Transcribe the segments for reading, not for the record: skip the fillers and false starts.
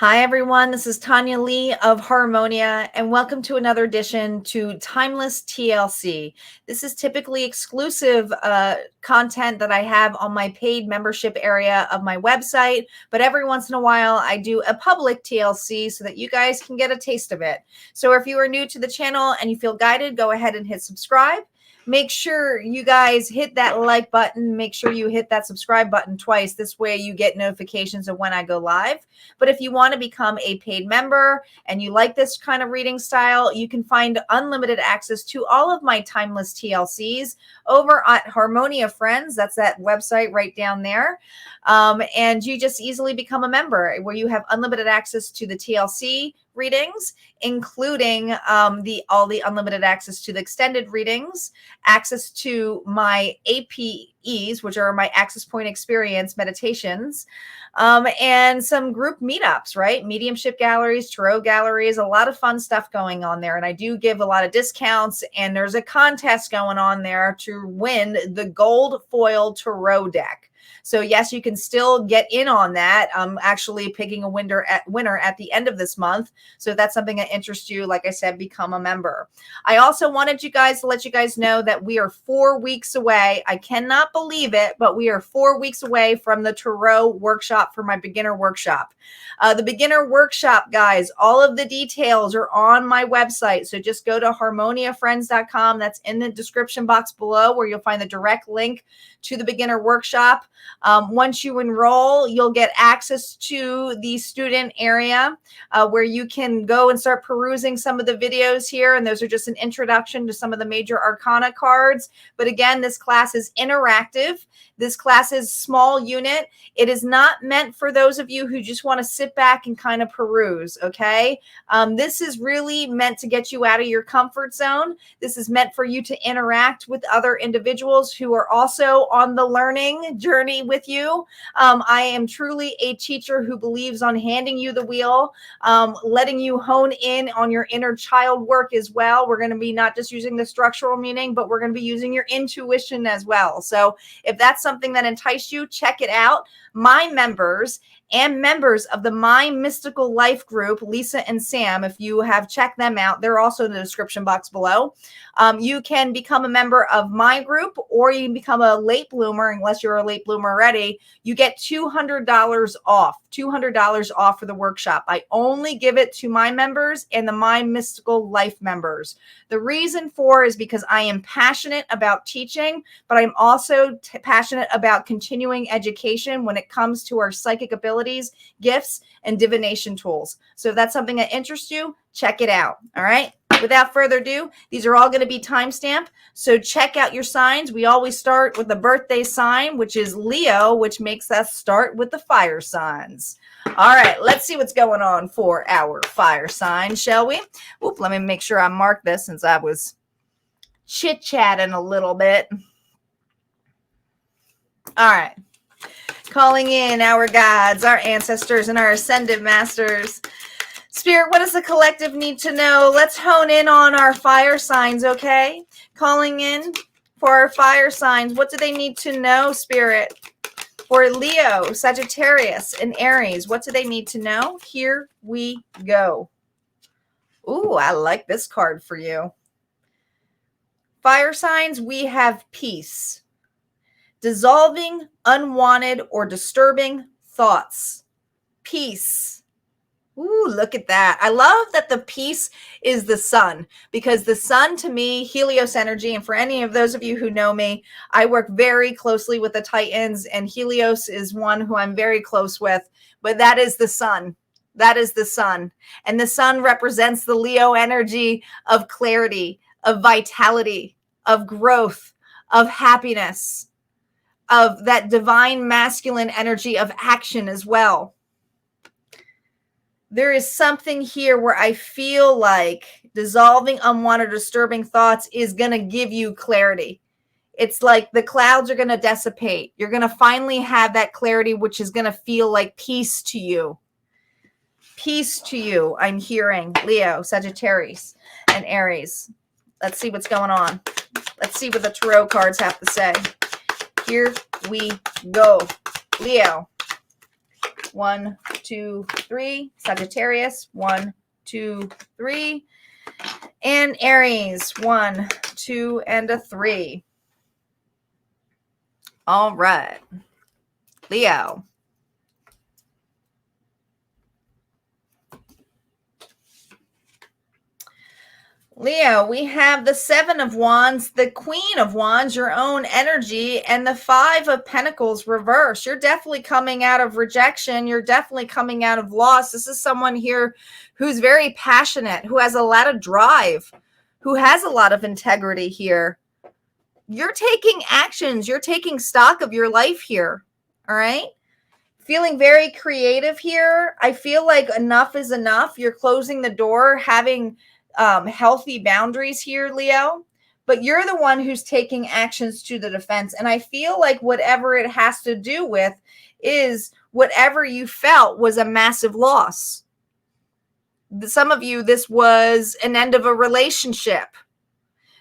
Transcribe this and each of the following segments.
Hi, everyone. This is Tanya Lee of Harmonia, and welcome to another edition to Timeless TLC. This is typically exclusive content that I have on my paid membership area of my website, but every once in a while I do a public TLC so that you guys can get a taste of it. So if you are new to the channel and you feel guided, go ahead and hit subscribe. Make sure you guys hit that like button. Make sure you hit that subscribe button twice. This way you get notifications of when I go live. But if you want to become a paid member and you like this kind of reading style, you can find unlimited access to all of my timeless TLCs over at Harmonia Friends. That's that website right down there. And you just easily become a member where you have unlimited access to the TLC readings, including all the unlimited access to the extended readings, access to my APEs, which are my access point experience meditations, and some group meetups, right? Mediumship galleries, tarot galleries, a lot of fun stuff going on there. And I do give a lot of discounts, and there's a contest going on there to win the gold foil tarot deck. So yes, you can still get in on that. I'm actually picking a winner at the end of this month. So if that's something that interests you, like I said, become a member. I also wanted you guys to let you guys know that we are 4 weeks away. I cannot believe it, but we are 4 weeks away from the tarot workshop for my beginner workshop. The beginner workshop, guys, all of the details are on my website. So just go to harmoniafriends.com. That's in the description box below where you'll find the direct link to the beginner workshop. Once you enroll, you'll get access to the student area where you can go and start perusing some of the videos here. And those are just an introduction to some of the major arcana cards. But again, this class is interactive. This class is small unit. It is not meant for those of you who just want to sit back and kind of peruse, okay? This is really meant to get you out of your comfort zone. This is meant for you to interact with other individuals who are also on the learning journey with you. I am truly a teacher who believes on handing you the wheel, letting you hone in on your inner child work as well. We're going to be not just using the structural meaning, but we're going to be using your intuition as well. So if that's something that enticed you, check it out. My members and members of the My Mystical Life group, Lisa and Sam, if you have checked them out, they're also in the description box below. You can become a member of my group, or you can become a late bloomer. Unless you're a late bloomer already, you get $200 off, $200 off for the workshop. I only give it to my members and the My Mystical Life members. The reason for is because I am passionate about teaching, but I'm also passionate about continuing education when it comes to our psychic abilities, gifts, and divination tools. So if that's something that interests you, check it out. All right. Without further ado, these are all going to be timestamped. So check out your signs. We always start with the birthday sign, which is Leo, which makes us start with the fire signs. All right, let's see what's going on for our fire sign, shall we? Oop, let me make sure I mark this since I was chit-chatting a little bit. All right. Calling in our guides, our ancestors, and our ascended masters. Spirit, what does the collective need to know? Let's hone in on our fire signs, okay? Calling in for our fire signs. What do they need to know, Spirit? For Leo, Sagittarius, and Aries, what do they need to know? Here we go. Ooh, I like this card for you. Fire signs, we have peace. Dissolving, unwanted, or disturbing thoughts. Peace. Ooh, look at that. I love that the peace is the sun, because the sun, to me, Helios energy, and for any of those of you who know me, I work very closely with the Titans, and Helios is one who I'm very close with, but that is the sun. That is the sun. And the sun represents the Leo energy of clarity, of vitality, of growth, of happiness, of that divine masculine energy of action as well. There is something here where I feel like dissolving unwanted, disturbing thoughts is going to give you clarity. It's like the clouds are going to dissipate. You're going to finally have that clarity, which is going to feel like peace to you. Peace to you, I'm hearing. Leo, Sagittarius, and Aries. Let's see what's going on. Let's see what the tarot cards have to say. Here we go. Leo. 1, 2, 3. Sagittarius, 1, 2, 3. And Aries, 1, 2, and a 3. All right. Leo. Leo, we have the 7 of Wands, the Queen of Wands, your own energy, and the 5 of Pentacles reverse. You're definitely coming out of rejection. You're definitely coming out of loss. This is someone here who's very passionate, who has a lot of drive, who has a lot of integrity here. You're taking actions. You're taking stock of your life here. All right? Feeling very creative here. I feel like enough is enough. You're closing the door, having healthy boundaries here, Leo, but you're the one who's taking actions to the defense. And I feel like whatever it has to do with is whatever you felt was a massive loss. Some of you, this was an end of a relationship.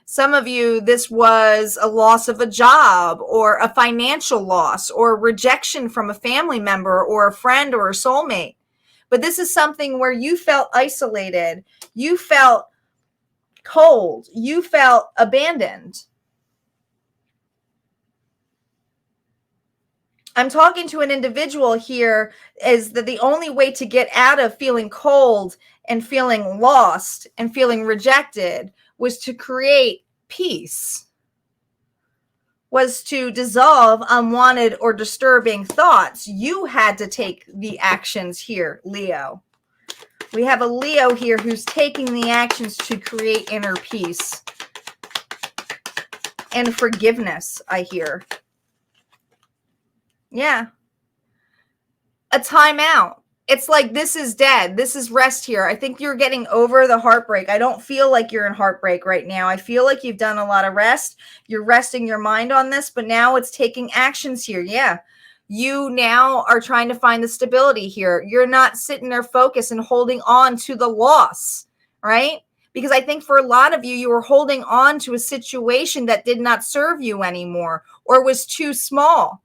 Some of you, this was a loss of a job or a financial loss or rejection from a family member or a friend or a soulmate. But this is something where you felt isolated. You felt cold. You felt abandoned. I'm talking to an individual here is that the only way to get out of feeling cold and feeling lost and feeling rejected was to create peace, was to dissolve unwanted or disturbing thoughts. You had to take the actions here, Leo. We have a Leo here who's taking the actions to create inner peace and forgiveness, I hear. Yeah. A timeout. It's like this is dead. This is rest here. I think you're getting over the heartbreak. I don't feel like you're in heartbreak right now. I feel like you've done a lot of rest. You're resting your mind on this, but now it's taking actions here. Yeah. You now are trying to find the stability here. You're not sitting there focused and holding on to the loss, right? Because I think for a lot of you, you were holding on to a situation that did not serve you anymore or was too small.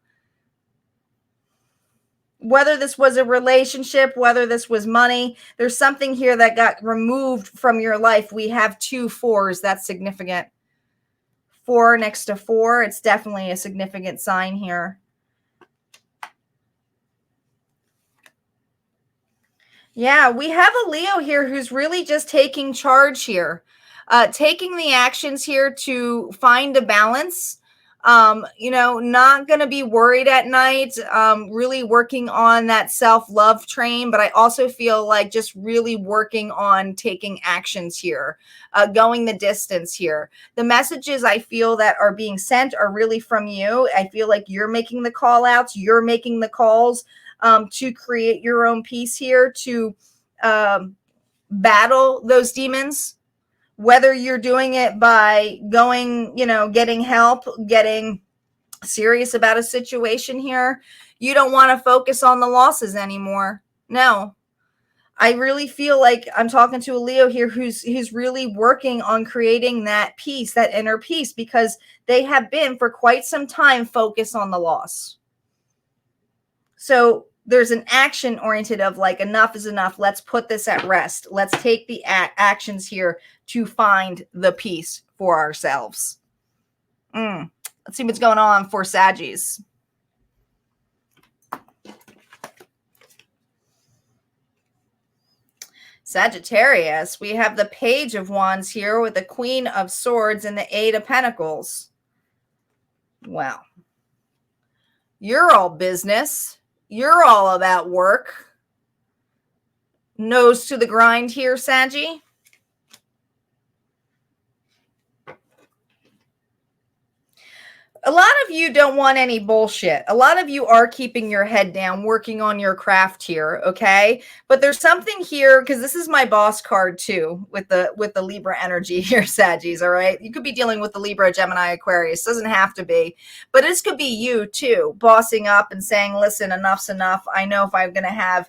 Whether this was a relationship, whether this was money, there's something here that got removed from your life. We have 2 4s. That's significant. 4 next to 4. It's definitely a significant sign here. Yeah, we have a Leo here who's really just taking charge here, taking the actions here to find a balance. Not going to be worried at night, really working on that self-love train. But I also feel like just really working on taking actions here, going the distance here. The messages I feel that are being sent are really from you. I feel like you're making the call outs. You're making the calls to create your own peace here, to battle those demons. Whether you're doing it by going, getting help, getting serious about a situation here, you don't want to focus on the losses anymore. No, I really feel like I'm talking to a Leo here who's really working on creating that peace, that inner peace, because they have been for quite some time focused on the loss. So there's an action oriented of like, enough is enough. Let's put this at rest. Let's take the actions here to find the peace for ourselves. Let's see what's going on for Saggies. Sagittarius, we have the Page of Wands here with the Queen of Swords and the 8 of Pentacles. Well, you're all business. You're all about work. Nose to the grind here, Saggy. A lot of you don't want any bullshit. A lot of you are keeping your head down, working on your craft here, okay? But there's something here, because this is my boss card too, with the Libra energy here, Saggies, all right? You could be dealing with the Libra, Gemini, Aquarius. Doesn't have to be. But this could be you too, bossing up and saying, listen, enough's enough. I know if I'm going to have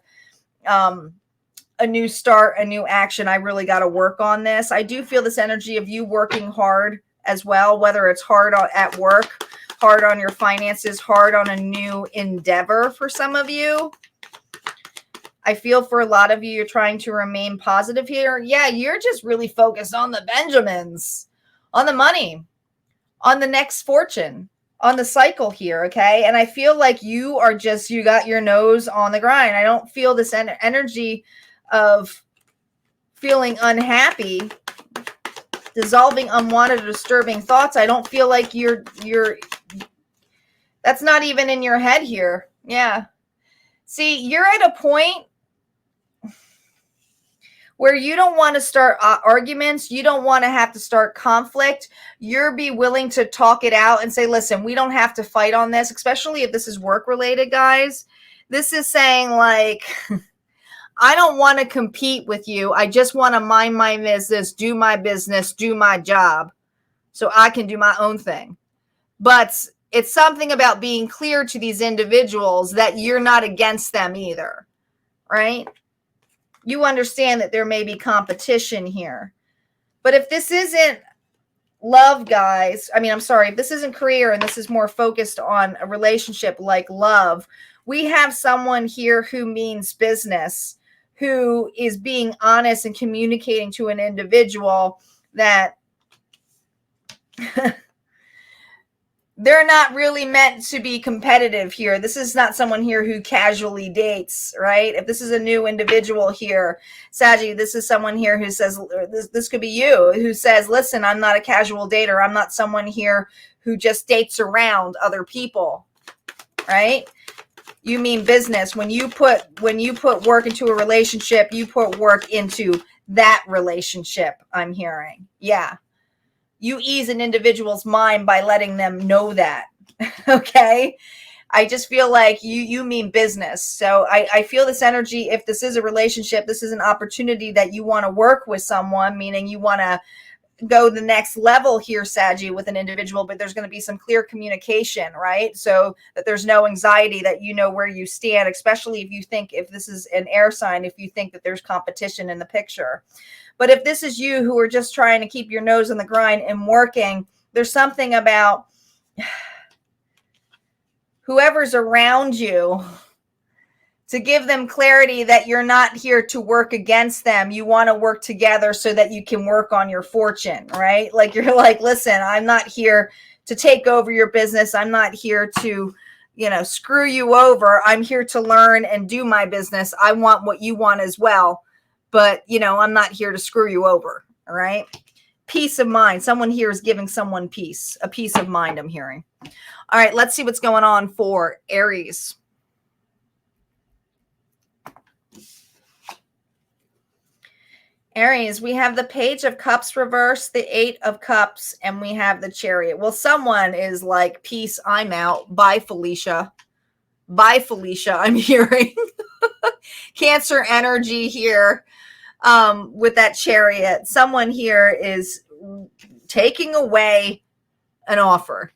a new start, a new action, I really got to work on this. I do feel this energy of you working hard as well, whether it's hard at work, hard on your finances, hard on a new endeavor for some of you. I feel for a lot of you, you're trying to remain positive here. Yeah, you're just really focused on the Benjamins, on the money, on the next fortune, on the cycle here, okay? And I feel like you got your nose on the grind. I don't feel this energy of feeling unhappy, dissolving unwanted or disturbing thoughts. I don't feel like you're that's not even in your head here. Yeah. See, you're at a point where you don't want to start arguments. You don't want to have to start conflict. You're be willing to talk it out and say, listen, we don't have to fight on this, especially if this is work related, guys. This is saying like, I don't want to compete with you. I just want to mind my business, do my job so I can do my own thing. But it's something about being clear to these individuals that you're not against them either, right? You understand that there may be competition here. But if this isn't love, guys, if this isn't career and this is more focused on a relationship like love, we have someone here who means business, who is being honest and communicating to an individual that they're not really meant to be competitive here. This is not someone here who casually dates, right? If this is a new individual here, Saggy, this is someone here who says, this could be you, who says, listen, I'm not a casual dater. I'm not someone here who just dates around other people, right? You mean business. When you put work into a relationship, you put work into that relationship, I'm hearing. Yeah. You ease an individual's mind by letting them know that. Okay. I just feel like you mean business. So I feel this energy. If this is a relationship, this is an opportunity that you want to work with someone, meaning you want to go the next level here, Saggy, with an individual, but there's going to be some clear communication, right? So that there's no anxiety, that you know where you stand, especially if this is an air sign, if you think that there's competition in the picture. But if this is you who are just trying to keep your nose on the grind and working, there's something about whoever's around you to give them clarity that you're not here to work against them. You want to work together so that you can work on your fortune, right? Like you're like, listen, I'm not here to take over your business. I'm not here to, screw you over. I'm here to learn and do my business. I want what you want as well. But, I'm not here to screw you over. All right. Peace of mind. Someone here is giving someone peace, a peace of mind, I'm hearing. All right. Let's see what's going on for Aries. Aries, we have the Page of Cups reversed, the 8 of Cups, and we have the Chariot. Well, someone is like, peace, I'm out. Bye, Felicia. Bye, Felicia, I'm hearing. Cancer energy here with that Chariot. Someone here is taking away an offer.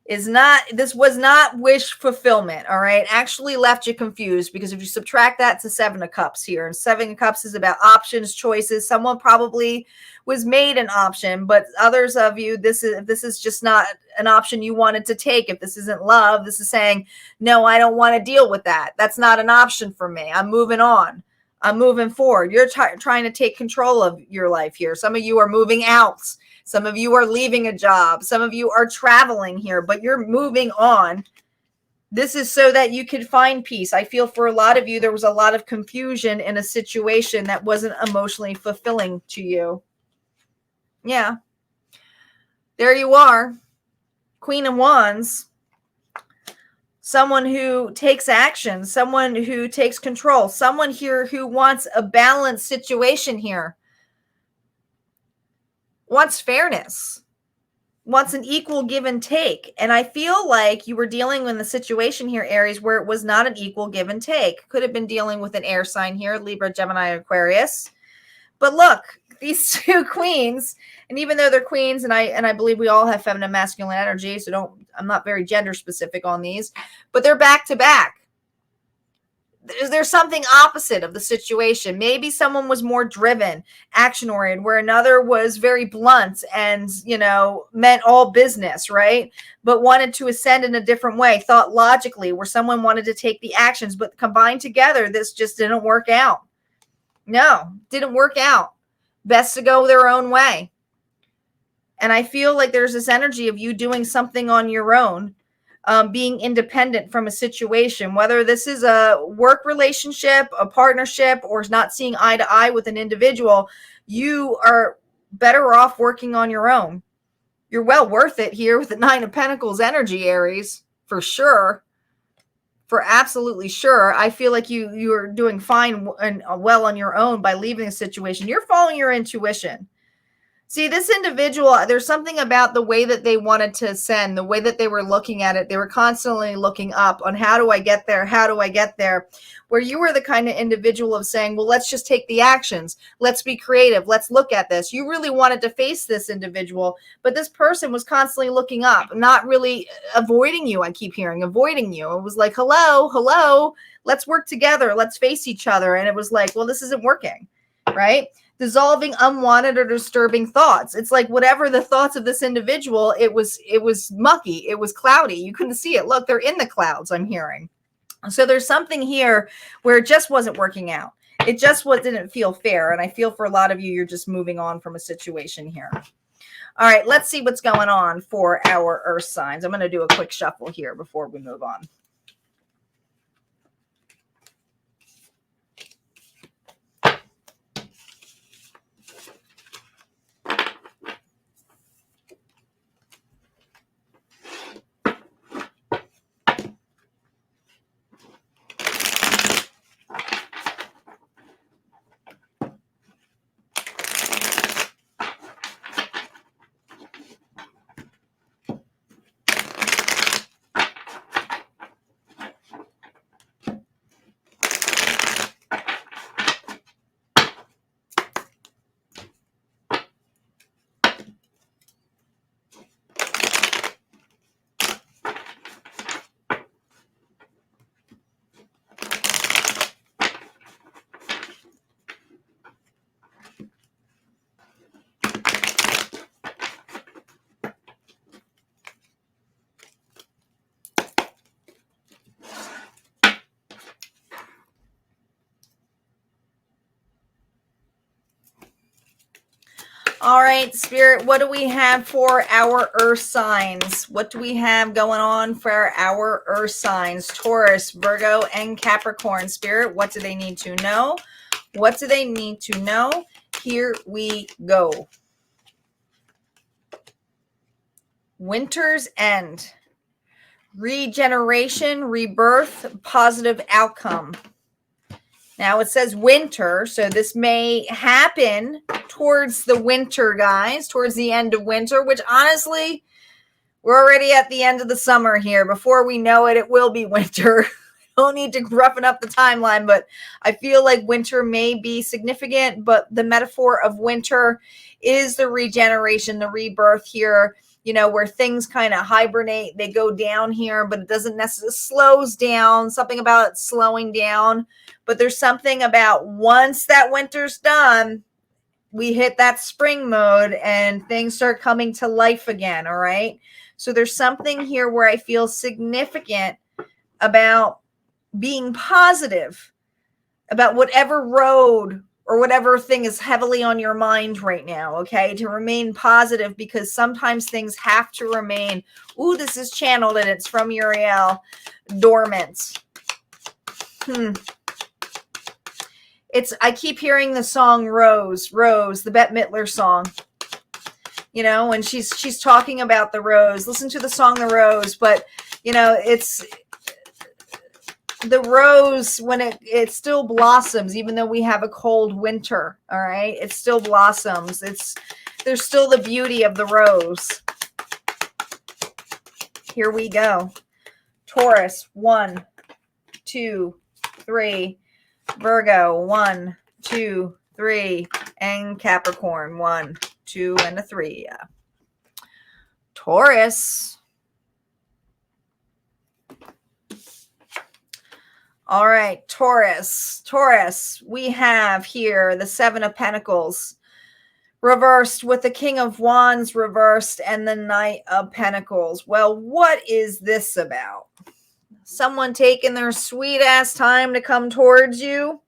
This was not wish fulfillment, all right? Actually left you confused, because if you subtract that, it's a 7 of Cups here. And 7 of Cups is about options, choices. Someone probably was made an option, but others of you, this is just not an option you wanted to take. If this isn't love, this is saying, no, I don't want to deal with that. That's not an option for me. I'm moving on. I'm moving forward. You're trying to take control of your life here. Some of you are moving out. Some of you are leaving a job. Some of you are traveling here, but you're moving on. This is so that you can find peace. I feel for a lot of you, there was a lot of confusion in a situation that wasn't emotionally fulfilling to you. Yeah. There you are. Queen of Wands. Someone who takes action. Someone who takes control. Someone here who wants a balanced situation here. Wants fairness, wants an equal give and take. And I feel like you were dealing with a situation here, Aries, where it was not an equal give and take. Could have been dealing with an air sign here, Libra, Gemini, Aquarius. But look, these two queens, and even though they're queens, and I believe we all have feminine, masculine energy, so I'm not very gender specific on these, but they're back to back. there's something opposite of the situation. Maybe someone was more driven, action oriented, where another was very blunt and, meant all business, right? But wanted to ascend in a different way, thought logically, where someone wanted to take the actions, but combined together, this just didn't work out. No, didn't work out. Best to go their own way. And I feel like there's this energy of you doing something on your own, being independent from a situation, whether this is a work relationship, a partnership, or not seeing eye to eye with an individual. You are better off working on your own. You're well worth it here with the Nine of Pentacles energy, Aries, for sure. For absolutely sure. I feel like you're doing fine and well on your own by leaving the situation. You're following your intuition. See, this individual, there's something about the way that they wanted to ascend, the way that they were looking at it. They were constantly looking up on how do I get there? How do I get there? Where you were the kind of individual of saying, well, let's just take the actions. Let's be creative. Let's look at this. You really wanted to face this individual, but this person was constantly looking up, not really avoiding you. I keep hearing avoiding you. It was like, hello, let's work together. Let's face each other. And it was like, well, this isn't working, right? Dissolving unwanted or disturbing thoughts. It's like whatever the thoughts of this individual, it was mucky, it was cloudy. You couldn't see it. Look, they're in the clouds, I'm hearing. So there's something here where it just wasn't working out. It just didn't feel fair. And I feel for a lot of you, you're just moving on from a situation here. All right, let's see what's going on for our earth signs. I'm going to do a quick shuffle here before we move on. All right, Spirit, what do we have for our earth signs? What do we have going on for our earth signs? Taurus, Virgo, and Capricorn. Spirit, what do they need to know? What do they need to know? Here we go. Winter's end. Regeneration, rebirth, positive outcome. Now it says winter, so this may happen towards the winter, guys, towards the end of winter, which honestly, we're already at the end of the summer here. Before we know it, it will be winter. Don't need to roughen up the timeline, but I feel like winter may be significant, but the metaphor of winter is the regeneration, the rebirth here, where things kind of hibernate, they go down here, but it doesn't necessarily slows down, something about it slowing down. But there's something about once that winter's done, we hit that spring mode and things start coming to life again. All right. So there's something here where I feel significant about being positive about whatever road or whatever thing is heavily on your mind right now. Okay. To remain positive, because sometimes things have to remain. Ooh, this is channeled and it's from Uriel. Dormant. I keep hearing the song Rose, the Bette Midler song, when she's talking about the rose. Listen to the song, The Rose, but it's the rose when it still blossoms, even though we have a cold winter. All right. It still blossoms. There's still the beauty of the rose. Here we go. Taurus, 1, 2, 3. Virgo, 1, 2, 3, and Capricorn, 1, 2, and a 3. Yeah. Taurus. All right, Taurus. Taurus, we have here the Seven of Pentacles reversed with the King of Wands reversed and the Knight of Pentacles. Well, what is this about? Someone taking their sweet ass time to come towards you?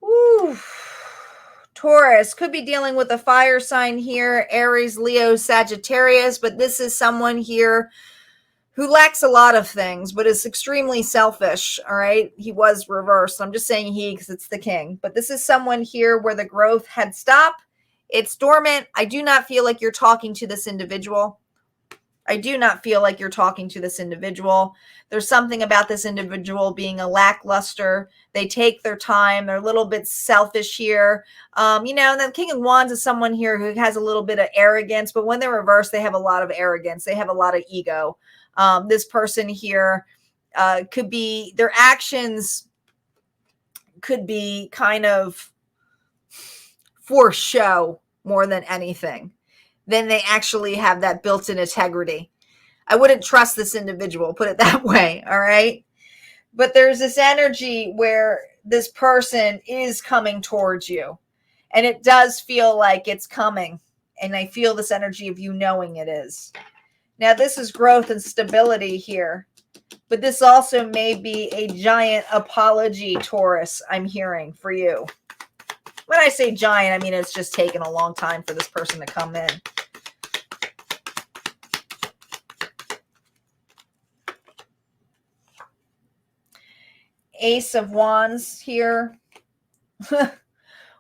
Woo. Taurus could be dealing with a fire sign here, Aries, Leo, Sagittarius, but this is someone here who lacks a lot of things, but is extremely selfish. All right. He was reversed. I'm just saying he because it's the king, but this is someone here where the growth had stopped. It's dormant. I do not feel like you're talking to this individual. I do not feel like you're talking to this individual. There's something about this individual being a lackluster. They take their time. They're a little bit selfish here. And the King of Wands is someone here who has a little bit of arrogance, but when they're reversed, they have a lot of arrogance. They have a lot of ego. This person here could be, their actions could be kind of for show more than anything. Then they actually have that built-in integrity. I wouldn't trust this individual, put it that way, all right? But there's this energy where this person is coming towards you, and it does feel like it's coming, and I feel this energy of you knowing it is. Now, this is growth and stability here, but this also may be a giant apology, Taurus, I'm hearing for you. When I say giant, I mean it's just taken a long time for this person to come in. Ace of Wands here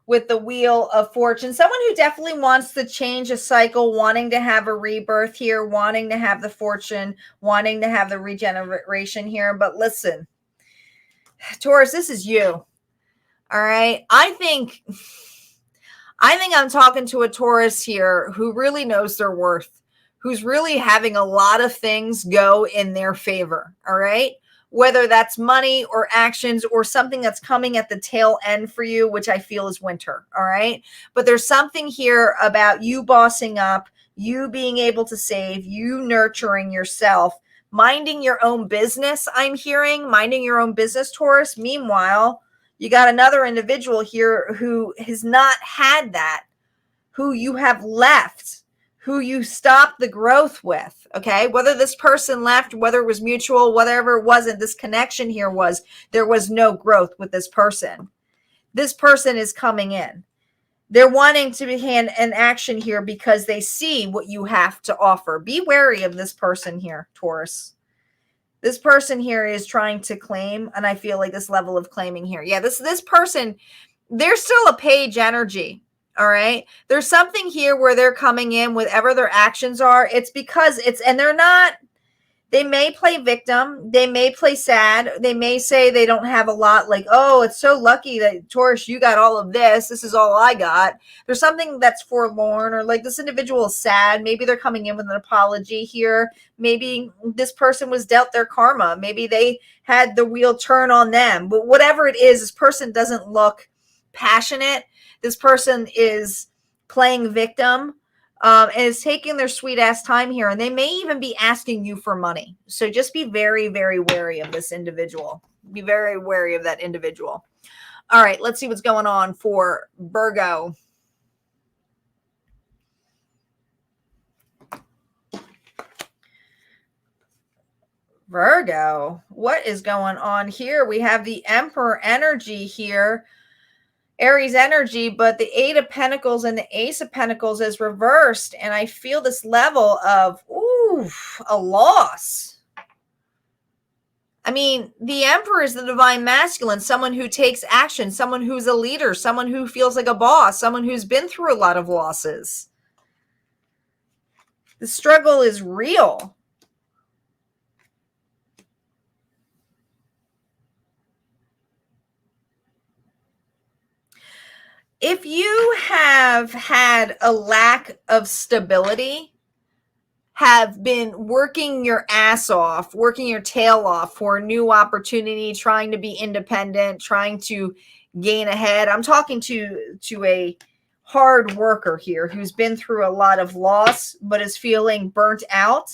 with the Wheel of Fortune. Someone who definitely wants to change a cycle, wanting to have a rebirth here, wanting to have the fortune, wanting to have the regeneration here. But listen, Taurus, this is you. All right. I think I'm talking to a Taurus here who really knows their worth, who's really having a lot of things go in their favor. All right. Whether that's money or actions or something that's coming at the tail end for you, which I feel is winter. All right. But there's something here about you bossing up, you being able to save, you nurturing yourself, minding your own business. I'm hearing minding your own business, Taurus. Meanwhile, you got another individual here who has not had that, who you have left, who you stopped the growth with, okay? Whether this person left, whether it was mutual, whatever it wasn't, this connection here was, there was no growth with this person. This person is coming in. They're wanting to begin an action here because they see what you have to offer. Be wary of this person here, Taurus. This person here is trying to claim, and I feel like this level of claiming here. Yeah, this person, they're still a page energy, all right? There's something here where they're coming in, whatever their actions are. It's because and they're not, they may play victim. They may play sad. They may say they don't have a lot, like, oh, it's so lucky that, Taurus, you got all of this. This is all I got. There's something that's forlorn, or like this individual is sad. Maybe they're coming in with an apology here. Maybe this person was dealt their karma. Maybe they had the wheel turn on them. But whatever it is, this person doesn't look passionate. This person is playing victim. And is taking their sweet ass time here, and they may even be asking you for money. So just be very, very wary of this individual. Be very wary of that individual. All right, let's see what's going on for Virgo. Virgo, what is going on here? We have the Emperor energy here. Aries energy, but the Eight of Pentacles and the Ace of Pentacles is reversed. And I feel this level of, a loss. I mean, the Emperor is the divine masculine, someone who takes action, someone who's a leader, someone who feels like a boss, someone who's been through a lot of losses. The struggle is real. If you have had a lack of stability, have been working your ass off, working your tail off for a new opportunity, trying to be independent, trying to gain ahead. I'm talking to a hard worker here who's been through a lot of loss, but is feeling burnt out.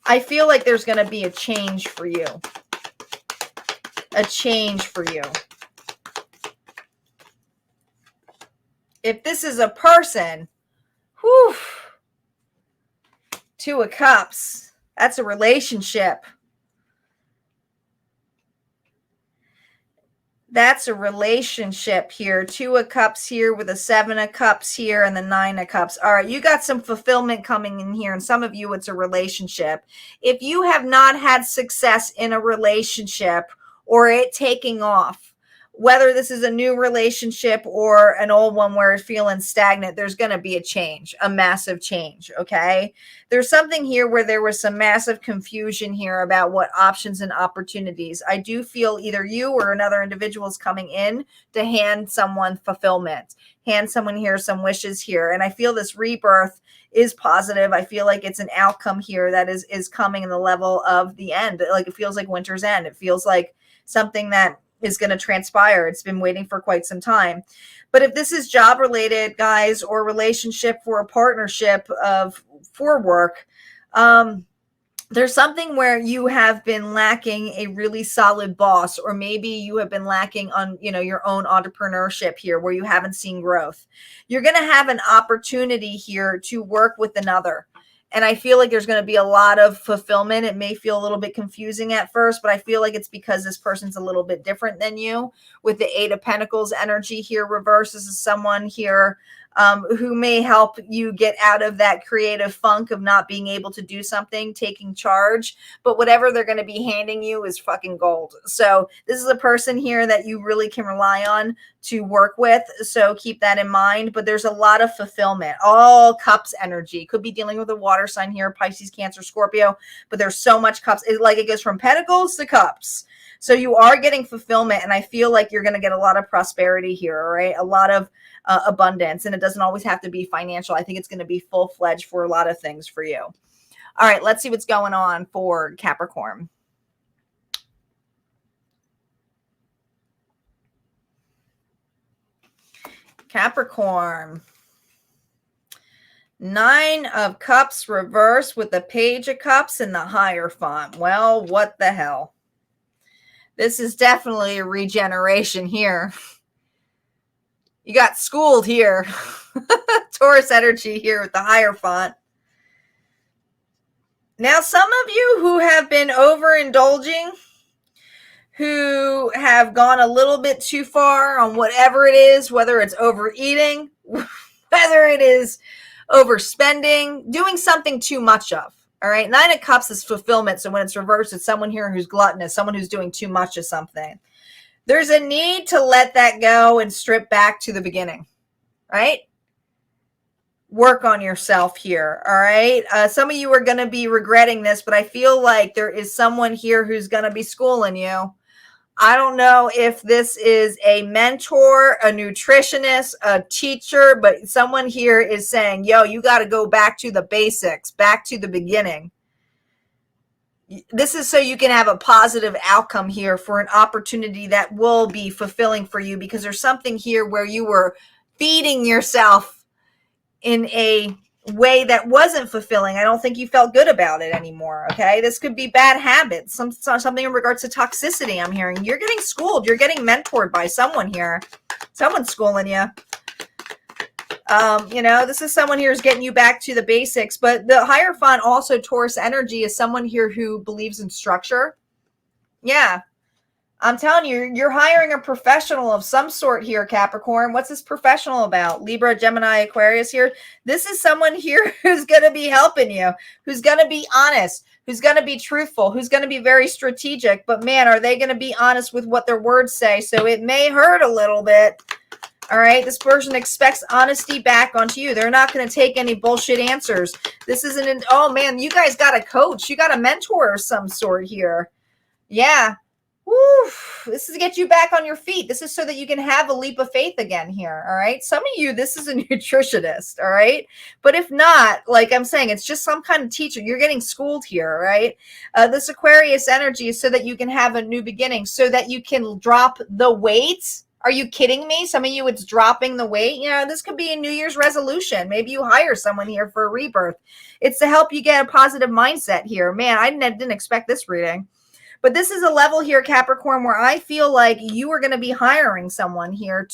I feel like there's going to be a change for you. A change for you. If this is a person, whew, Two of Cups, that's a relationship. That's a relationship here. Two of Cups here with a Seven of Cups here and the Nine of Cups. All right, you got some fulfillment coming in here. And some of you, it's a relationship. If you have not had success in a relationship or it taking off, whether this is a new relationship or an old one where it's feeling stagnant, there's going to be a change, a massive change, okay? There's something here where there was some massive confusion here about what options and opportunities. I do feel either you or another individual is coming in to hand someone fulfillment, hand someone here some wishes here. And I feel this rebirth is positive. I feel like it's an outcome here that is coming in the level of the end. Like it feels like winter's end. It feels like something that is going to transpire. It's been waiting for quite some time. But if this is job related, guys, or relationship for a partnership for work, there's something where you have been lacking a really solid boss, or maybe you have been lacking on, your own entrepreneurship here where you haven't seen growth. You're going to have an opportunity here to work with another. And I feel like there's going to be a lot of fulfillment. It may feel a little bit confusing at first, but I feel like it's because this person's a little bit different than you. With the Eight of Pentacles energy here reversed, this is someone here who may help you get out of that creative funk of not being able to do something, taking charge. But whatever they're going to be handing you is fucking gold. So this is a person here that you really can rely on to work with. So keep that in mind. But there's a lot of fulfillment. All Cups energy. Could be dealing with a water sign here, Pisces, Cancer, Scorpio. But there's so much Cups. It's like it goes from Pentacles to Cups. So you are getting fulfillment. And I feel like you're going to get a lot of prosperity here, all right? A lot of abundance. And it doesn't always have to be financial. I think it's going to be full-fledged for a lot of things for you. All right, let's see what's going on for Capricorn. Capricorn. Nine of Cups reversed with the Page of Cups and the Hierophant. Well, what the hell? This is definitely a regeneration here. You got schooled here. Taurus energy here with the Hierophant. Now, some of you who have been overindulging, who have gone a little bit too far on whatever it is, whether it's overeating, whether it is overspending, doing something too much of. All right. Nine of Cups is fulfillment. So when it's reversed, it's someone here who's gluttonous, someone who's doing too much of something. There's a need to let that go and strip back to the beginning, right? Work on yourself here, all right? Some of you are going to be regretting this, but I feel like there is someone here who's going to be schooling you. I don't know if this is a mentor, a nutritionist, a teacher, but someone here is saying, yo, you got to go back to the basics, back to the beginning. This is so you can have a positive outcome here for an opportunity that will be fulfilling for you, because there's something here where you were feeding yourself in a way that wasn't fulfilling. I don't think you felt good about it anymore, okay? This could be bad habits, something in regards to toxicity I'm hearing. You're getting schooled. You're getting mentored by someone here. Someone's schooling you. This is someone here who's getting you back to the basics. But the Hierophant, also Taurus energy, is someone here who believes in structure. Yeah. I'm telling you, you're hiring a professional of some sort here, Capricorn. What's this professional about? Libra, Gemini, Aquarius here. This is someone here who's going to be helping you, who's going to be honest, who's going to be truthful, who's going to be very strategic. But man, are they going to be honest with what their words say? So it may hurt a little bit. All right, this person expects honesty back onto you. They're not going to take any bullshit answers. This isn't, oh man, you guys got a coach. You got a mentor of some sort here. Yeah. Woo. This is to get you back on your feet. This is so that you can have a leap of faith again here. All right. Some of you, this is a nutritionist. All right. But if not, like I'm saying, it's just some kind of teacher. You're getting schooled here. Right. This Aquarius energy is so that you can have a new beginning, so that you can drop the weight. Are you kidding me? Some of you, it's dropping the weight. You know, this could be a New Year's resolution. Maybe you hire someone here for a rebirth. It's to help you get a positive mindset here. Man, I didn't expect this reading. But this is a level here, Capricorn, where I feel like you are going to be hiring someone here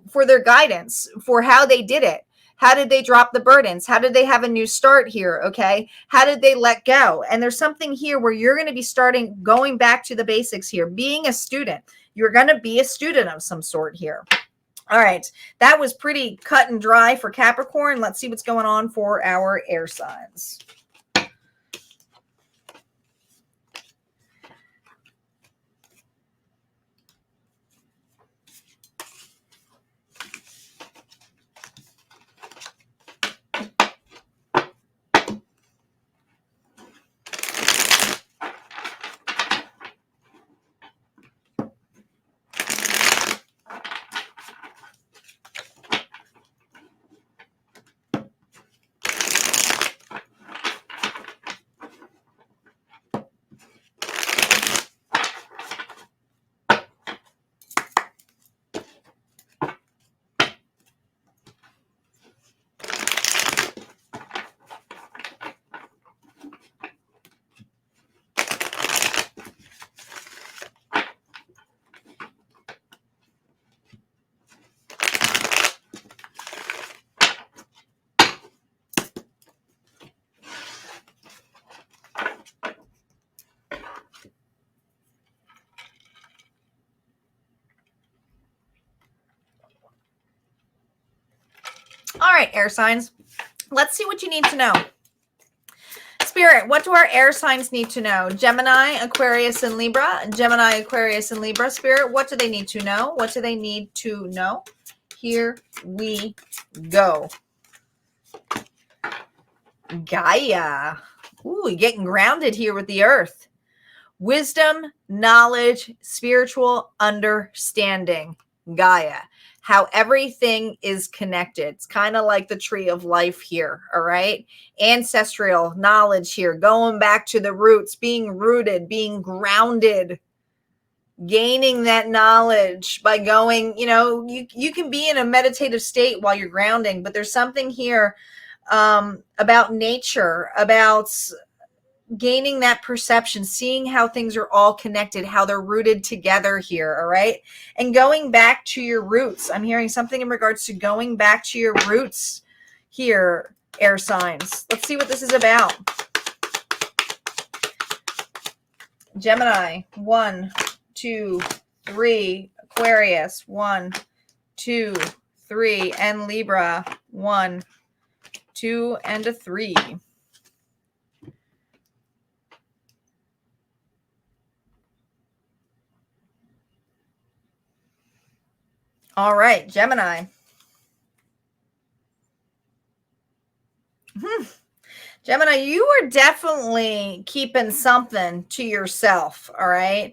for their guidance, for how they did it. How did they drop the burdens? How did they have a new start here? Okay. How did they let go? And there's something here where you're going to be going back to the basics here, being a student. You're going to be a student of some sort here. All right. That was pretty cut and dry for Capricorn. Let's see what's going on for our air signs. All right, air signs. Let's see what you need to know. Spirit, what do our air signs need to know? Gemini, Aquarius, and Libra. Gemini, Aquarius, and Libra. Spirit, what do they need to know? What do they need to know? Here we go. Gaia. Ooh, you're getting grounded here with the earth. Wisdom, knowledge, spiritual understanding. Gaia. How everything is connected. It's kind of like the tree of life here, all right? Ancestral knowledge here, going back to the roots, being rooted, being grounded, gaining that knowledge by going, you know, you can be in a meditative state while you're grounding, but there's something here about nature, about gaining that perception, seeing how things are all connected, how they're rooted together here, all right? And going back to your roots. I'm hearing something in regards to going back to your roots here, air signs. Let's see what this is about. Gemini, 1, 2, 3. Aquarius, 1, 2, 3. And Libra, 1, 2, and a 3. All right, Gemini. Gemini, you are definitely keeping something to yourself, all right?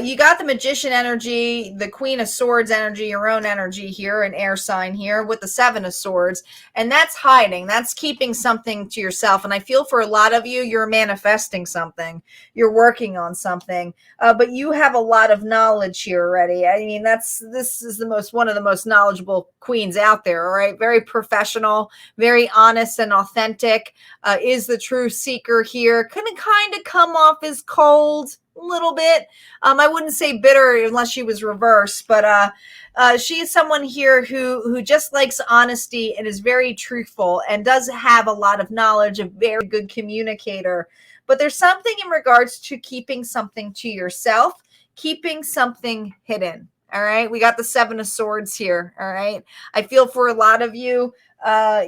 You got the Magician energy, the Queen of Swords energy, your own energy here, an air sign here with the 7 of Swords, and that's hiding. That's keeping something to yourself, and I feel for a lot of you, you're manifesting something. You're working on something, but you have a lot of knowledge here already. I mean, this is one of the most knowledgeable queens out there, all right? Very professional, very honest and authentic. Is the true seeker here. Couldn't kind of come off as cold a little bit. I wouldn't say bitter unless she was reversed, but she is someone here who just likes honesty and is very truthful and does have a lot of knowledge, a very good communicator. But there's something in regards to keeping something to yourself, keeping something hidden. All right. We got the 7 of Swords here. All right. I feel for a lot of you.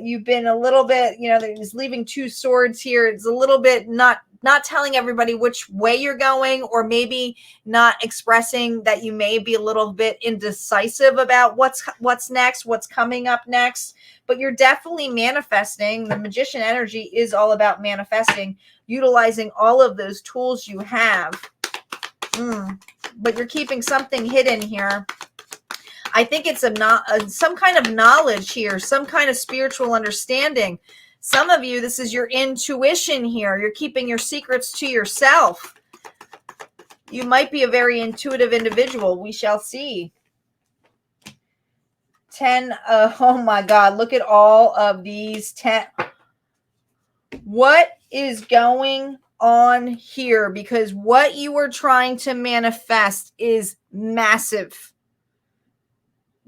You've been a little bit, you know, there's leaving 2 swords here. It's a little bit not telling everybody which way you're going, or maybe not expressing that you may be a little bit indecisive about what's next, what's coming up next. But you're definitely manifesting. The Magician energy is all about manifesting, utilizing all of those tools you have. But you're keeping something hidden here. I think it's some kind of knowledge here, some kind of spiritual understanding. Some of you, this is your intuition here. You're keeping your secrets to yourself. You might be a very intuitive individual. We shall see. 10. Oh my God. Look at all of these 10. What is going on here? Because what you are trying to manifest is massive.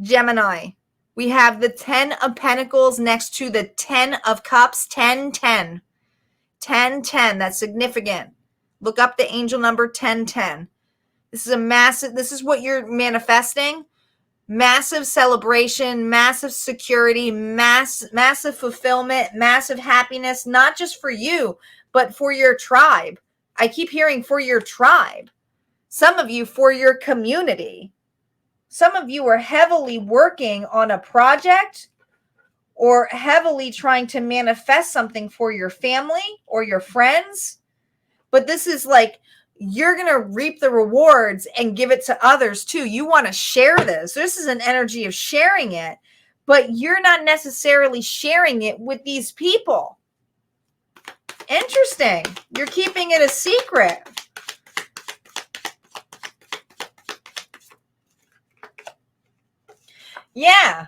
Gemini, we have the 10 of Pentacles next to the 10 of Cups. 10, 10. 10, 10. That's significant. Look up the angel number 10, 10. This is a massive, this is what you're manifesting. Massive celebration, massive security, massive fulfillment, massive happiness, not just for you, but for your tribe. I keep hearing for your tribe. Some of you for your community. Some of you are heavily working on a project or heavily trying to manifest something for your family or your friends. But this is like, you're going to reap the rewards and give it to others too. You want to share this. This is an energy of sharing it, but you're not necessarily sharing it with these people. Interesting. You're keeping it a secret. Yeah.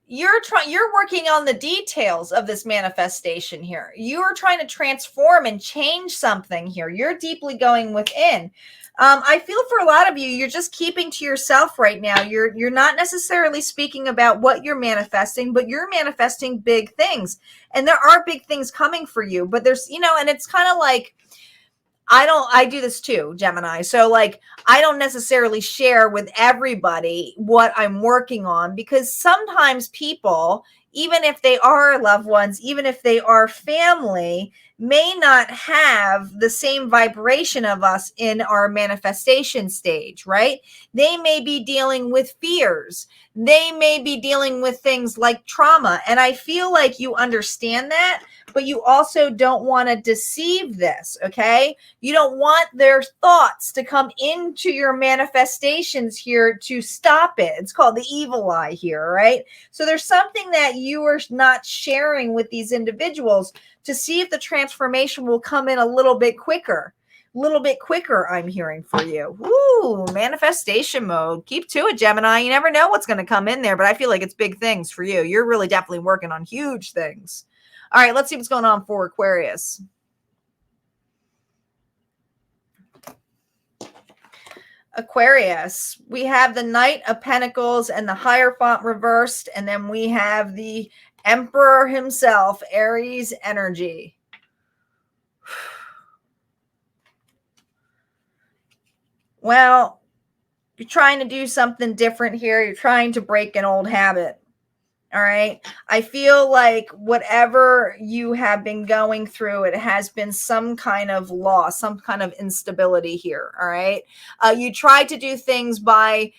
You're working on the details of this manifestation here. You're trying to transform and change something here. You're deeply going within. I feel for a lot of you, you're just keeping to yourself right now. You're not necessarily speaking about what you're manifesting, but you're manifesting big things. And there are big things coming for you, but there's, and it's kind of like, I do this too, Gemini. So like, I don't necessarily share with everybody what I'm working on, because sometimes people, even if they are loved ones, even if they are family, may not have the same vibration of us in our manifestation stage, right? They may be dealing with fears. They may be dealing with things like trauma. And I feel like you understand that, but you also don't want to deceive this, okay? You don't want their thoughts to come into your manifestations here to stop it. It's called the evil eye here, right? So there's something that you are not sharing with these individuals to see if the transformation will come in a little bit quicker. I'm hearing for you. Ooh, manifestation mode. Keep to it, Gemini. You never know what's going to come in there, but I feel like it's big things for you. You're really definitely working on huge things. All right, let's see what's going on for Aquarius. Aquarius, we have the Knight of Pentacles and the Hierophant reversed, and then we have the Emperor himself, Aries energy. Well, you're trying to do something different here. You're trying to break an old habit. All right. I feel like whatever you have been going through, it has been some kind of loss, some kind of instability here. All right. You tried to do things by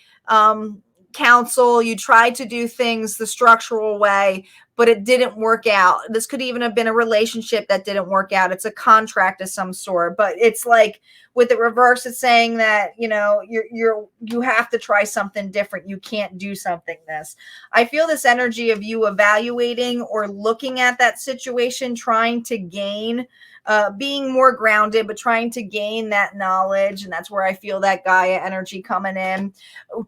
counsel. You tried to do things the structural way, but it didn't work out. This could even have been a relationship that didn't work out. It's a contract of some sort, but it's like with the reverse, it's saying that, you have to try something different. You can't do something this. I feel this energy of you evaluating or looking at that situation, trying to gain, being more grounded, but trying to gain that knowledge. And that's where I feel that Gaia energy coming in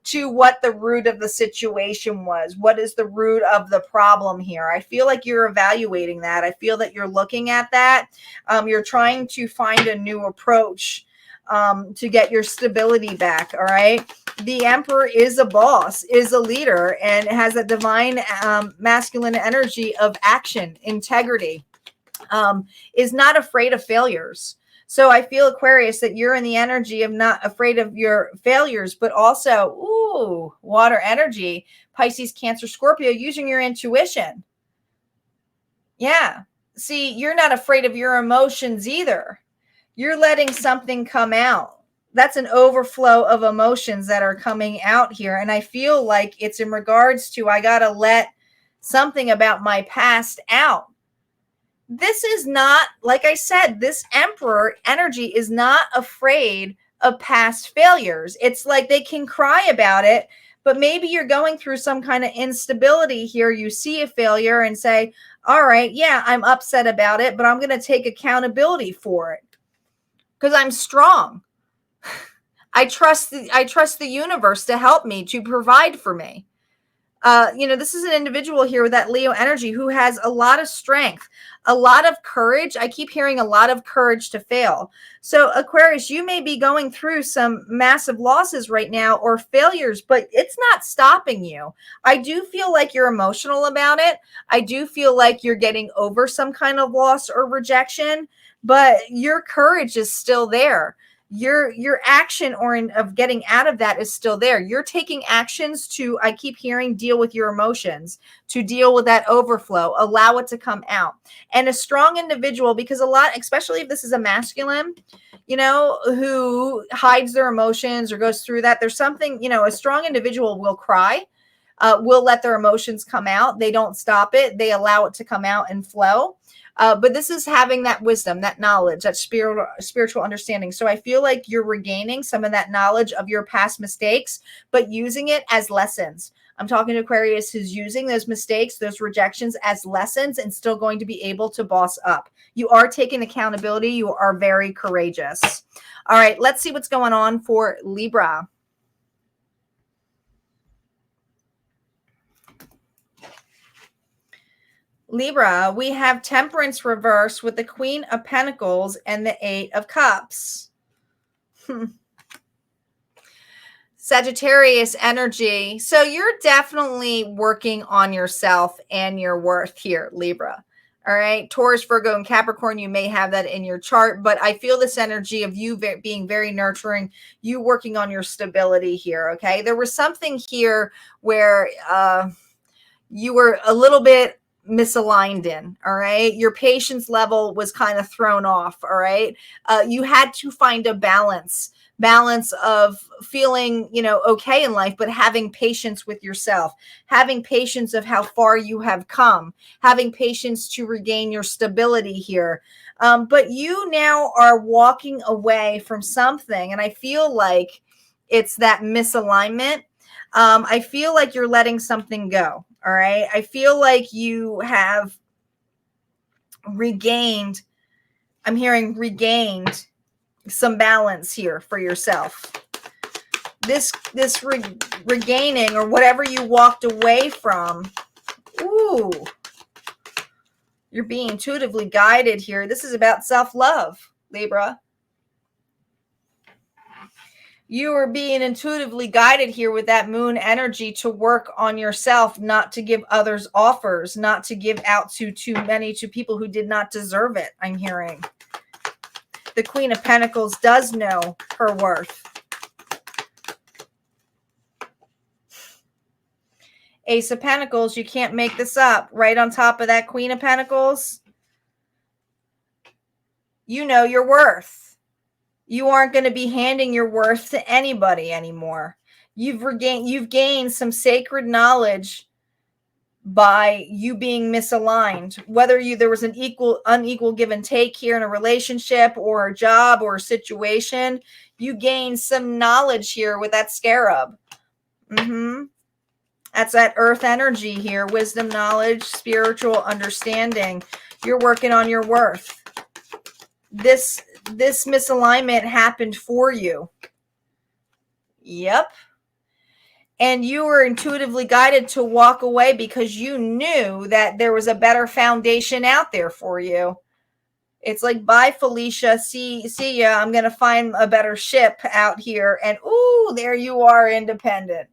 to what the root of the situation was. What is the root of the problem here? I feel like you're evaluating that. I feel that you're looking at that. You're trying to find a new approach to get your stability back. All right. The Emperor is a boss, is a leader, and has a divine masculine energy of action, integrity, is not afraid of failures. So I feel, Aquarius, that you're in the energy of not afraid of your failures, but also, water energy, Pisces, Cancer, Scorpio, using your intuition. Yeah. See, you're not afraid of your emotions either. You're letting something come out. That's an overflow of emotions that are coming out here. And I feel like it's in regards to, I got to let something about my past out. This is not, like I said, this Emperor energy is not afraid of past failures. It's like they can cry about it, but maybe you're going through some kind of instability here. You see a failure and say, all right, yeah, I'm upset about it, but I'm going to take accountability for it because I'm strong. I trust the universe to help me, to provide for me. This is an individual here with that Leo energy who has a lot of strength, a lot of courage. I keep hearing a lot of courage to fail. So, Aquarius, you may be going through some massive losses right now or failures, but it's not stopping you. I do feel like you're emotional about it. I do feel like you're getting over some kind of loss or rejection, but your courage is still there. Your action of getting out of that is still there. You're taking actions to, I keep hearing, deal with your emotions, to deal with that overflow, allow it to come out. And a strong individual, because a lot, especially if this is a masculine, who hides their emotions or goes through that, there's something, a strong individual will cry, will let their emotions come out. They don't stop it. They allow it to come out and flow. But this is having that wisdom, that knowledge, that spiritual understanding. So I feel like you're regaining some of that knowledge of your past mistakes, but using it as lessons. I'm talking to Aquarius who's using those mistakes, those rejections as lessons and still going to be able to boss up. You are taking accountability. You are very courageous. All right, let's see what's going on for Libra. Libra, we have Temperance reversed with the Queen of Pentacles and the Eight of Cups. Sagittarius energy. So you're definitely working on yourself and your worth here, Libra. All right. Taurus, Virgo, and Capricorn, you may have that in your chart, but I feel this energy of you being very nurturing, you working on your stability here. Okay. There was something here where you were a little bit misaligned in, all right? Your patience level was kind of thrown off, all right? You had to find a balance of feeling, okay in life, but having patience with yourself, having patience of how far you have come, having patience to regain your stability here. But you now are walking away from something, and I feel like it's that misalignment. I feel like you're letting something go. All right. I feel like you have regained, I'm hearing regained some balance here for yourself. This regaining or whatever you walked away from. Ooh. You're being intuitively guided here. This is about self-love, Libra. You are being intuitively guided here with that moon energy to work on yourself, not to give others offers, not to give out to too many, to people who did not deserve it, I'm hearing. The Queen of Pentacles does know her worth. Ace of Pentacles, you can't make this up. Right on top of that Queen of Pentacles, you know your worth. You aren't going to be handing your worth to anybody anymore. You've gained some sacred knowledge by you being misaligned. Whether there was an unequal give and take here in a relationship or a job or a situation, you gained some knowledge here with that scarab. That's that earth energy here. Wisdom, knowledge, spiritual understanding. You're working on your worth. This misalignment happened for you. Yep. And you were intuitively guided to walk away because you knew that there was a better foundation out there for you. It's like, bye, Felicia. See ya. I'm going to find a better ship out here. And ooh, there you are, independent.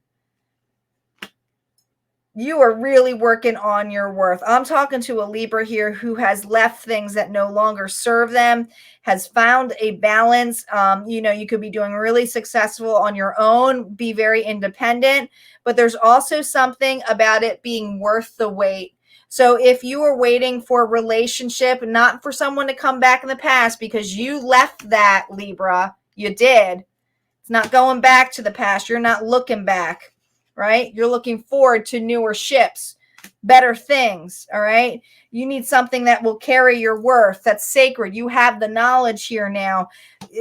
You are really working on your worth. I'm talking to a Libra here who has left things that no longer serve them, has found a balance. You could be doing really successful on your own, be very independent, but there's also something about it being worth the wait. So if you are waiting for a relationship, not for someone to come back in the past because you left that, Libra, you did. It's not going back to the past. You're not looking back. Right? You're looking forward to newer ships, better things. All right. You need something that will carry your worth. That's sacred. You have the knowledge here now.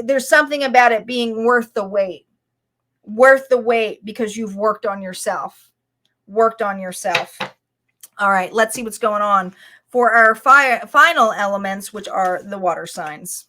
There's something about it being worth the wait because you've worked on yourself. All right. Let's see what's going on for our final elements, which are the water signs.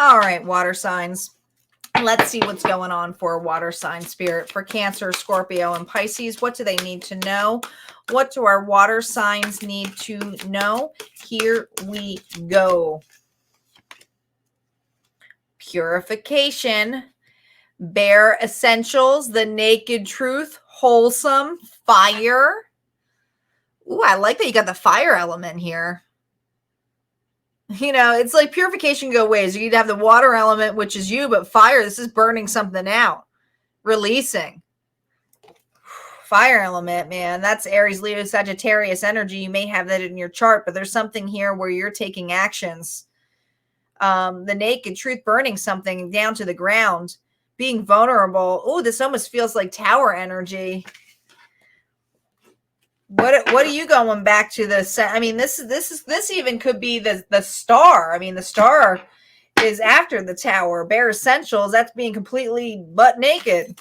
All right, water signs. Let's see what's going on for water sign spirit for Cancer, Scorpio, and Pisces. What do they need to know? What do our water signs need to know? Here we go. Purification, bare essentials, the naked truth, wholesome, fire. Ooh, I like that you got the fire element here. You know, it's like purification go ways. You'd have the water element, which is you, but fire, this is burning something out, releasing. Fire element, man, that's Aries, Leo, Sagittarius energy. You may have that in your chart, but there's something here where you're taking actions. The naked truth, burning something down to the ground, being vulnerable. Oh, this almost feels like tower energy. What are you going back to this? I mean, this even could be the star. I mean, the star is after the tower. Bare essentials, that's being completely butt naked.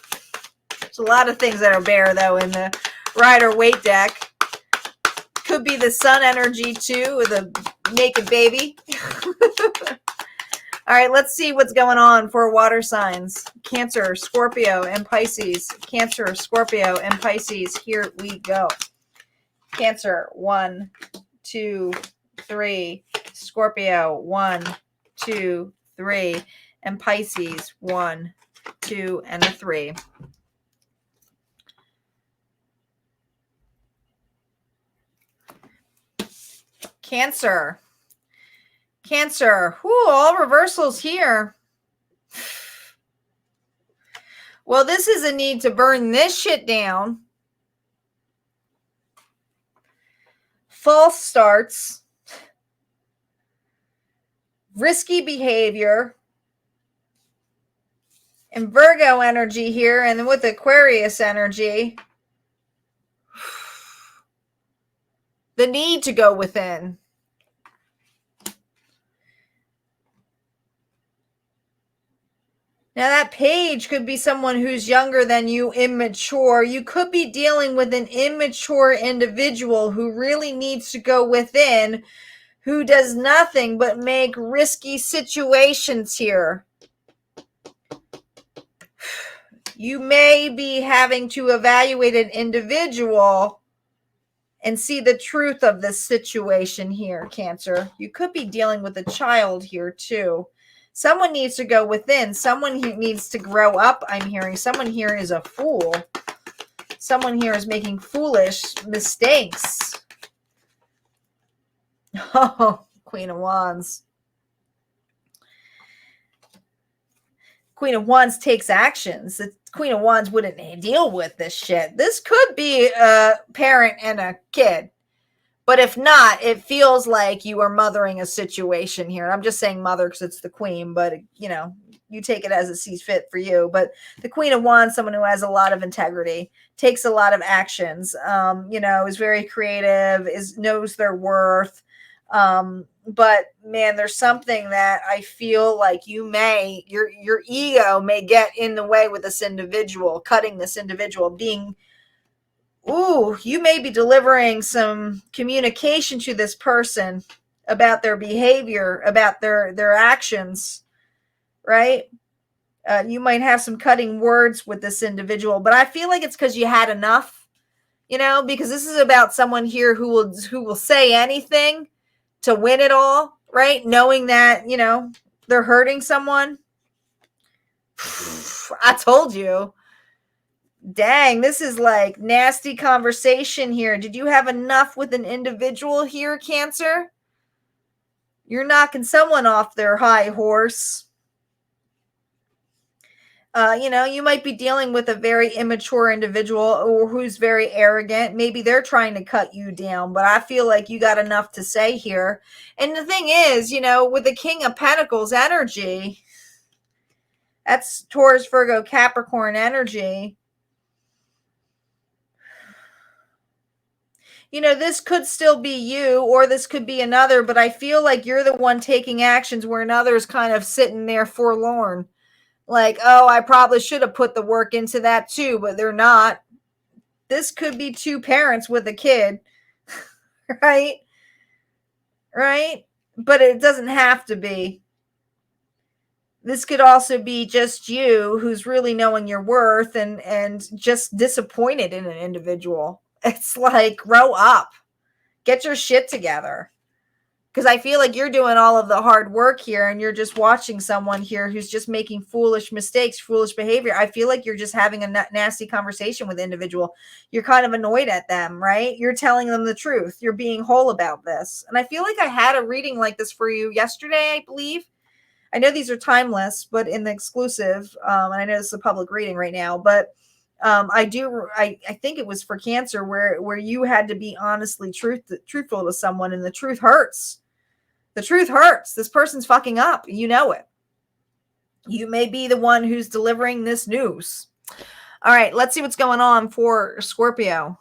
There's a lot of things that are bare though in the Rider-Waite deck. Could be the sun energy too, with a naked baby. All right, let's see what's going on for water signs. Cancer, Scorpio, and Pisces. Cancer, Scorpio, and Pisces. Here we go. Cancer, 1, 2, 3. Scorpio, 1, 2, 3. And Pisces, 1, 2, and a 3. Cancer. Cancer. Whoo, all reversals here. Well, this is a need to burn this shit down. False starts. Risky behavior. And Virgo energy here. And then with Aquarius energy. The need to go within. Now that page could be someone who's younger than you, immature. You could be dealing with an immature individual who really needs to go within, who does nothing but make risky situations here. You may be having to evaluate an individual and see the truth of this situation here, Cancer. You could be dealing with a child here too. Someone needs to go within. Someone who needs to grow up, I'm hearing. Someone here is a fool. Someone here is making foolish mistakes. Oh, Queen of Wands. Queen of Wands takes actions. The Queen of Wands wouldn't deal with this shit. This could be a parent and a kid. But if not, it feels like you are mothering a situation here. I'm just saying mother because it's the queen, but, you know, you take it as it sees fit for you. But the Queen of Wands, someone who has a lot of integrity, takes a lot of actions, you know, is very creative, knows their worth. But, man, there's something that I feel like your ego may get in the way with this individual, cutting this individual, being... Ooh, you may be delivering some communication to this person about their behavior, about their actions, right? You might have some cutting words with this individual, but I feel like it's because you had enough, you know, because this is about someone here who will say anything to win it all, right? Knowing that, you know, they're hurting someone. I told you. Dang, this is like nasty conversation here. Did you have enough with an individual here, Cancer? You're knocking someone off their high horse. You know, you might be dealing with a very immature individual or who's very arrogant. Maybe they're trying to cut you down, but I feel like you got enough to say here. And the thing is, you know, with the King of Pentacles energy, that's Taurus, Virgo, Capricorn energy. You know, this could still be you or this could be another, but I feel like you're the one taking actions where another's kind of sitting there forlorn. Like, oh, I probably should have put the work into that too, but they're not. This could be two parents with a kid, right? Right? But it doesn't have to be. This could also be just you who's really knowing your worth and just disappointed in an individual. It's like, grow up, get your shit together. Because I feel like you're doing all of the hard work here and you're just watching someone here who's just making foolish mistakes, foolish behavior. I feel like you're just having a nasty conversation with the individual. You're kind of annoyed at them, right? You're telling them the truth. You're being whole about this. And I feel like I had a reading like this for you yesterday, I believe. I know these are timeless, but in the exclusive, and I know this is a public reading right now, but I think it was for Cancer where you had to be honestly truthful to someone, and the truth hurts. The truth hurts. This person's fucking up. You know it. You may be the one who's delivering this news. All right, let's see what's going on for Scorpio.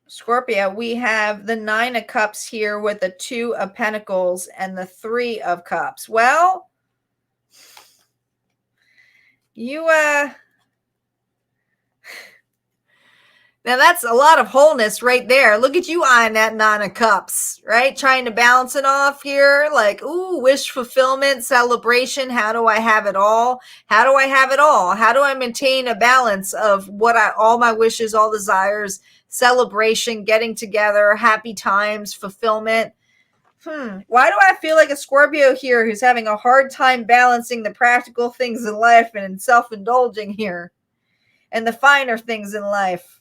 Scorpio, we have the 9 of Cups here with the 2 of Pentacles and the 3 of Cups. Well, you now that's a lot of wholeness right there. Look at you eyeing that 9 of Cups, right? Trying to balance it off here. Like, ooh, wish fulfillment, celebration. How do I have it all? How do I have it all? How do I maintain a balance of all my wishes, all desires, celebration, getting together, happy times, fulfillment? Why do I feel like a Scorpio here who's having a hard time balancing the practical things in life and self-indulging here and the finer things in life?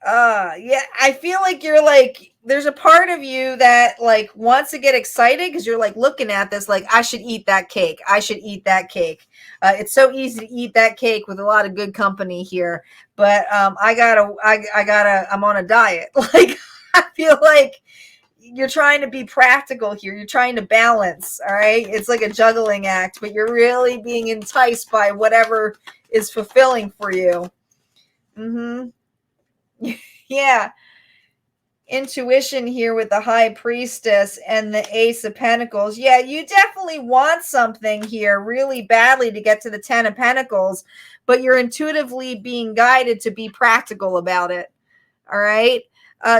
Yeah, I feel like you're like, there's a part of you that like wants to get excited because you're like looking at this like, I should eat that cake. I should eat that cake. It's so easy to eat that cake with a lot of good company here, but I'm on a diet. Like, I feel like you're trying to be practical here. You're trying to balance. All right. It's like a juggling act, but you're really being enticed by whatever is fulfilling for you. Yeah. Intuition here with the High Priestess and the Ace of Pentacles. Yeah, you definitely want something here really badly to get to the 10 of Pentacles, but you're intuitively being guided to be practical about it. All right.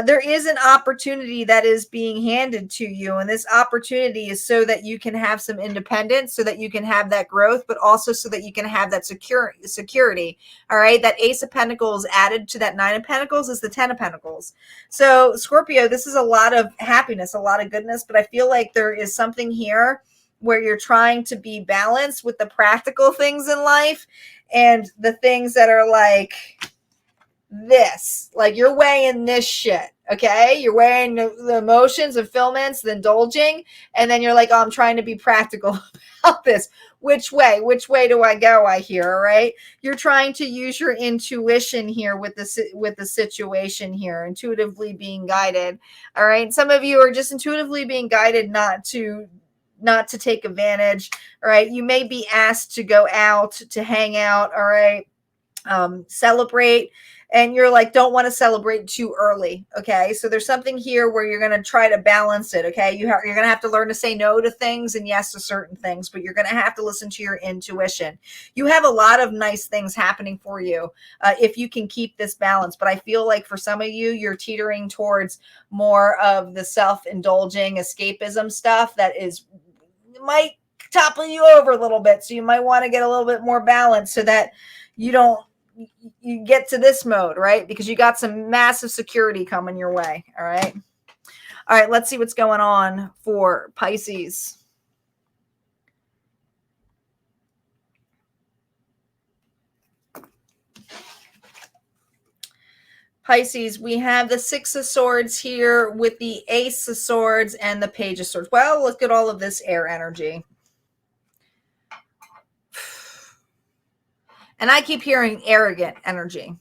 There is an opportunity that is being handed to you, and this opportunity is so that you can have some independence, so that you can have that growth, but also so that you can have that security. All right. That Ace of Pentacles added to that 9 of Pentacles is the 10 of Pentacles. So Scorpio, this is a lot of happiness, a lot of goodness, but I feel like there is something here where you're trying to be balanced with the practical things in life and the things that are like this, like you're weighing this shit. Okay. You're weighing the emotions, fulfillments, the indulging. And then you're like, oh, I'm trying to be practical about this. Which way do I go? I hear. All right. You're trying to use your intuition here with the situation here, intuitively being guided. All right. Some of you are just intuitively being guided not to take advantage. All right. You may be asked to go out, to hang out. All right. Celebrate. And you're like, don't want to celebrate too early. Okay. So there's something here where you're going to try to balance it. Okay. You're going to have to learn to say no to things and yes to certain things, but you're going to have to listen to your intuition. You have a lot of nice things happening for you if you can keep this balance. But I feel like for some of you, you're teetering towards more of the self-indulging escapism stuff that might topple you over a little bit. So you might want to get a little bit more balance so that you get to this mode, right? Because you got some massive security coming your way. All right. All right. Let's see what's going on for Pisces. Pisces, we have the 6 of Swords here with the Ace of Swords and the Page of Swords. Well, look at all of this air energy. And I keep hearing arrogant energy.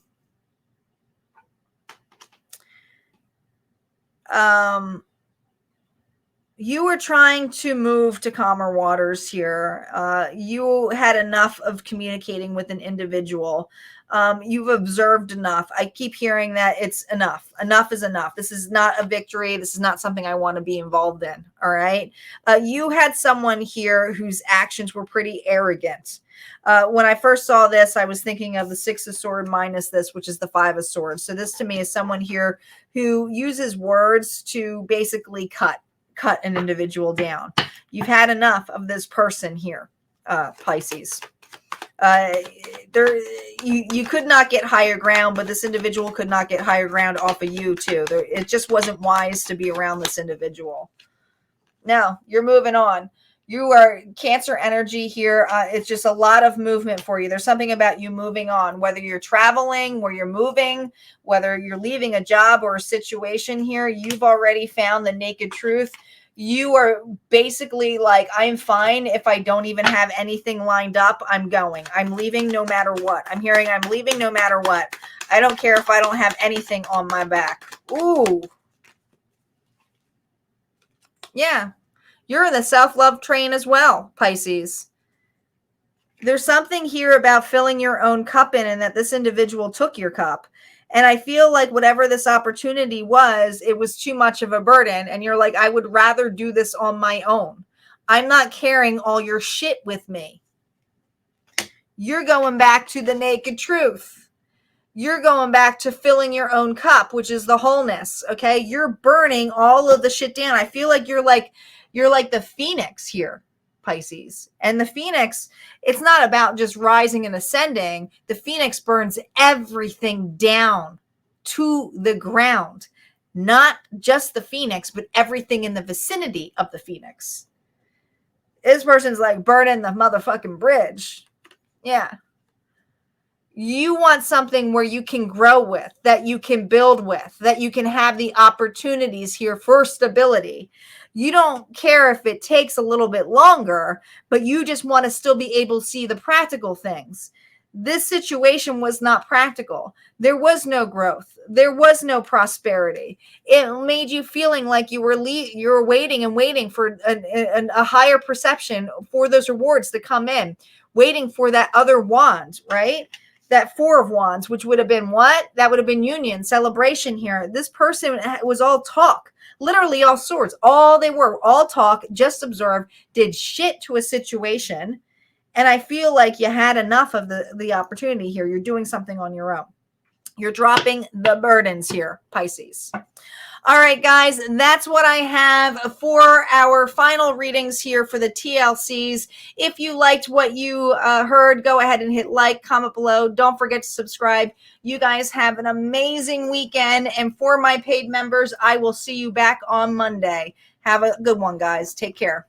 You were trying to move to calmer waters here. You had enough of communicating with an individual. You've observed enough. I keep hearing that it's enough. Enough is enough. This is not a victory. This is not something I want to be involved in. All right. You had someone here whose actions were pretty arrogant. When I first saw this, I was thinking of the Six of Swords minus this, which is the Five of Swords. So this to me is someone here who uses words to basically cut an individual down. You've had enough of this person here, Pisces. You could not get higher ground, but this individual could not get higher ground off of you too. It just wasn't wise to be around this individual. Now you're moving on. You are Cancer energy here. It's just a lot of movement for you. There's something about you moving on, whether you're traveling, where you're moving, whether you're leaving a job or a situation here. You've already found the naked truth. You are basically like, I'm fine if I don't even have anything lined up. I'm going. I'm leaving no matter what. I'm hearing I'm leaving no matter what. I don't care if I don't have anything on my back. Ooh. Yeah. You're in the self-love train as well, Pisces. There's something here about filling your own cup in, and that this individual took your cup. And I feel like whatever this opportunity was, it was too much of a burden. And you're like, I would rather do this on my own. I'm not carrying all your shit with me. You're going back to the naked truth. You're going back to filling your own cup, which is the wholeness. Okay. You're burning all of the shit down. I feel like you're like the phoenix here, Pisces. And the phoenix, it's not about just rising and ascending. The phoenix burns everything down to the ground. Not just the phoenix, but everything in the vicinity of the phoenix. This person's like burning the motherfucking bridge. Yeah. You want something where you can grow with, that you can build with, that you can have the opportunities here for stability. You don't care if it takes a little bit longer, but you just want to still be able to see the practical things. This situation was not practical. There was no growth. There was no prosperity. It made you feeling like you were waiting and waiting for a higher perception for those rewards to come in, waiting for that other wand, right? That Four of Wands, which would have been what? That would have been union, celebration here. This person was all talk, literally all swords. All they were, all talk, just observe, did shit to a situation. And I feel like you had enough of the opportunity here. You're doing something on your own. You're dropping the burdens here, Pisces. All right, guys, that's what I have for our final readings here for the TLCs. If you liked what you heard, go ahead and hit like, comment below. Don't forget to subscribe. You guys have an amazing weekend. And for my paid members, I will see you back on Monday. Have a good one, guys. Take care.